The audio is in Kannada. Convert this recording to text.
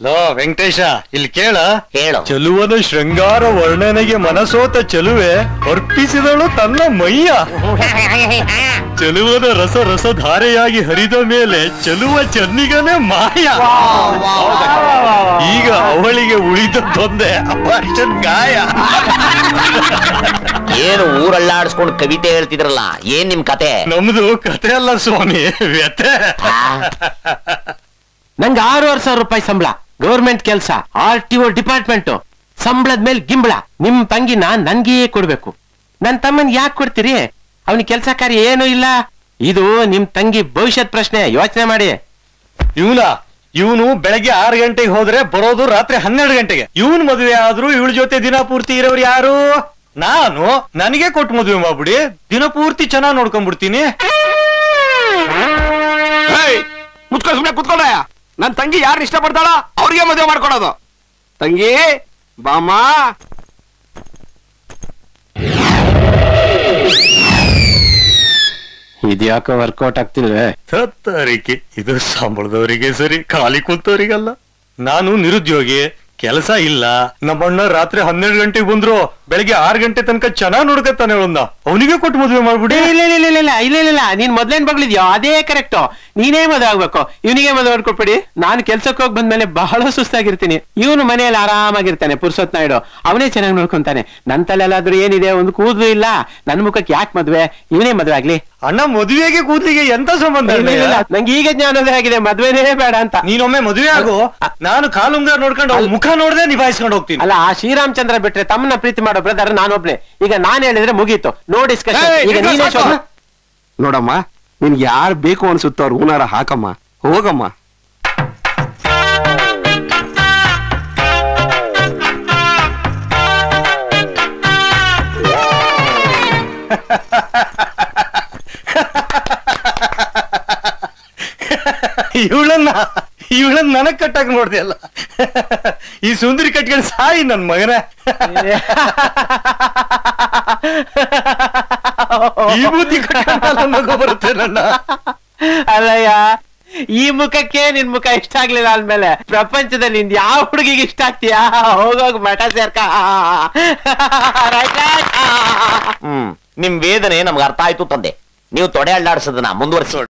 ಲೋ ವೆಂಕಟೇಶ ಇಲ್ಲಿ ಕೇಳ ಹೇಳು. ಚೆಲುವನ ಶೃಂಗಾರ ವರ್ಣನೆಗೆ ಮನಸೋತ ಚೆಲುವೆ ಅರ್ಪಿಸಿದಳು ತನ್ನ ಮೈಯ. ಚೆಲುವನ ರಸ ರಸಧಾರೆಯಾಗಿ ಹರಿದ ಮೇಲೆ ಚೆಲುವ ಚೆನ್ನಿಗನೇ ಮಾಯ. ಈಗ ಅವಳಿಗೆ ಉಳಿದದ್ದೊಂದೇ ಅಪಾರ್ಷನ್ ಗಾಯ. ಏನು ಊರಲ್ಲಾಡಿಸ್ಕೊಂಡು ಕವಿತೆ ಹೇಳ್ತಿದ್ರಲ್ಲ, ಏನ್ ನಿಮ್ ಕತೆ? ನಮ್ದು ಕತೆ ಅಲ್ಲ ಸ್ವಾಮಿ, ವ್ಯತೆ. ನಂಗೆ 6,500 ರೂಪಾಯಿ ಸಂಬಳ, ಗೌರ್ಮೆಂಟ್ ಕೆಲಸ, RTO ಡಿಪಾರ್ಟ್ಮೆಂಟ್, ಸಂಬಳದ ಮೇಲೆ ಗಿಂಬಳ. ನಿಮ್ ತಂಗಿನ ನನ್ಗೇ ಕೊಡ್ಬೇಕು. ನನ್ ತಮ್ಮನ್ ಯಾಕೆ ಕೊಡ್ತೀರಿ? ಅವನಿಗೆ ಕೆಲಸ ಕಾರ್ಯ ಏನು ಇಲ್ಲ. ಇದು ನಿಮ್ ತಂಗಿ ಭವಿಷ್ಯದ ಪ್ರಶ್ನೆ, ಯೋಚನೆ ಮಾಡಿ. ಇವನು ಬೆಳಗ್ಗೆ 6 ಗಂಟೆಗೆ ಹೋದ್ರೆ ಬರೋದು ರಾತ್ರಿ 12 ಗಂಟೆಗೆ. ಇವನ್ ಮದುವೆ ಆದ್ರೂ ಇವಳ ಜೊತೆ ದಿನ ಪೂರ್ತಿ ಇರೋರು ಯಾರು? ನಾನು. ನನಗೆ ಕೊಟ್ಟು ಮದುವೆ ಮಾಡ್ಬಿಡಿ, ದಿನ ಪೂರ್ತಿ ಚೆನ್ನಾಗಿ ನೋಡ್ಕೊಂಡ್ಬಿಡ್ತೀನಿ. ಮುಚ್ಕೊಂಡು ಸುಮ್ಮನೆ ಕುತ್ಕೊಂಡಯ್ಯ. ನನ್ ತಂಗಿ ಯಾರು ಇಷ್ಟಪಡ್ತಾಳ ಅವ್ರಿಗೆ ಮದುವೆ ಮಾಡ್ಕೊಡೋದು. ತಂಗಿ ಬಾಮ. ಇದ್ಯಾಕೋ ವರ್ಕೌಟ್ ಆಗ್ತಿಲ್ವೇ? ಸತ್ತರಿಗೆ ಇದು ಸಂಬಳದವರಿಗೆ ಸರಿ, ಖಾಲಿ ಕೂತವರಿಗಲ್ಲ. ನಾನು ನಿರುದ್ಯೋಗಿ, ಕೆಲಸ ಇಲ್ಲ. ನಮ್ಮಣ್ಣ ರಾತ್ರಿ 12 ಗಂಟೆಗೆ ಬಂದ್ರು ಬೆಳಿಗ್ಗೆ 6 ಗಂಟೆ ತನಕ ಚೆನ್ನಾಗ್ ನೋಡ್ಕತ್ತಾನೆ ಅವಳನ್ನ. ಅವನಿಗೆ ಕೊಟ್ಟು ಮದುವೆ ಮಾಡ್ಬಿಡಿ. ಇಲ್ಲ, ನೀನ್ ಮೊದ್ಲೇನ್ ಬಗ್ಲಿದ್ಯೋ ಅದೇ ಕರೆಕ್ಟ್. ನೀನೇ ಮದುವೆ ಆಗ್ಬೇಕು, ಇವನಿಗೆ ಮದುವೆ ಮಾಡ್ಕೊಟ್ಬಿಡಿ. ನಾನು ಕೆಲ್ಸಕ್ಕೆ ಹೋಗಿ ಬಂದ್ಮೇಲೆ ಬಹಳ ಸುಸ್ತಾಗಿರ್ತೀನಿ. ಇವನು ಮನೆಯಲ್ಲಿ ಆರಾಮಾಗಿರ್ತಾನೆ, ಪುರ್ಸೊತ್ ನಾಯ್ಡು. ಅವನೇ ಚೆನ್ನಾಗಿ ನೋಡ್ಕೊಂತಾನೆ. ನನ್ ತಲೆಲ್ಲಾದ್ರೂ ಏನಿದೆ, ಒಂದು ಕೂದಲು ಇಲ್ಲ. ನನ್ ಮುಖಕ್ಕೆ ಯಾಕೆ ಮದ್ವೆ? ಇವನೇ ಮದ್ವೆ ಆಗ್ಲಿ. ಅಣ್ಣ ಮದುವೆಗೆ ಕೂದಲಿಗೆ ಎಂತ ಸಂಬಂಧ? ನಂಗೆ ಈಗ ಜ್ಞಾನೋದಯ ಆಗಿದೆ, ಮದ್ವೆನೇ ಬೇಡ ಅಂತ. ನೀನೊಮ್ಮೆ ಮದುವೆ ಆಗು, ನಾನು ಕಾಲುಂಗಾರ ನೋಡ್ಕೊಂಡು ಅವ್ಳ ಮುಖ ನೋಡ್ದೆ ನಿಭಾಯಿಸ್ಕೊಂಡು ಹೋಗ್ತೀನಿ. ಅಲ್ಲ, ಆ ಶ್ರೀರಾಮಚಂದ್ರ ಬಿಟ್ರೆ ತಮ್ಮನ್ನ ಪ್ರೀತಿ ಮಾಡೋ ಬ್ರದರ್ ನಾನೊಬ್ನೇ. ಈಗ ನಾನ್ ಹೇಳಿದ್ರೆ ಮುಗೀತು, ನೋ ಡಿಸ್ಕಷನ್. ಈಗ ನೀನೇ ನೋಡಮ್ಮ, ನಿನ್ಗೆ ಯಾರು ಬೇಕು ಅನ್ಸುತ್ತೋ ಅವ್ರು ಹೂನಾರ ಹಾಕಮ್ಮ, ಹೋಗಮ್ಮ. ಇವಳನ್ನ ನನಗ್ ಕಟ್ಟಾಕ ನೋಡ್ದೆ ಅಲ್ಲ. ಈ ಸುಂದರಿ ಕಟ್ಕೊಂಡು ಸಾಯಿ ನನ್ ಮಗನ. ಈ ಬುದ್ಧಿ ಮಗು ಬರುತ್ತೆ ನನ್ನ. ಅಲ್ಲಯ್ಯ, ಈ ಮುಖಕ್ಕೆ ನಿನ್ ಮುಖ ಇಷ್ಟ ಆಗ್ಲಿಲ್ಲ ಅಂದ್ಮೇಲೆ ಪ್ರಪಂಚದಲ್ಲಿ ನಿಂದ ಯಾವ ಹುಡುಗಿಗೆ ಇಷ್ಟ ಆಗ್ತೀಯಾ? ಹೋಗೋಗ್ ಮಠ ಸೇರ್ಕ. ನಿಮ್ ವೇದನೆ ನಮ್ಗೆ ಅರ್ಥ ಆಯ್ತು ತಂದೆ. ನೀವು ತೊಡೆ ಅಲ್ಲಾಡ್ಸೋದನ್ನ ಮುಂದುವರಿಸಿ.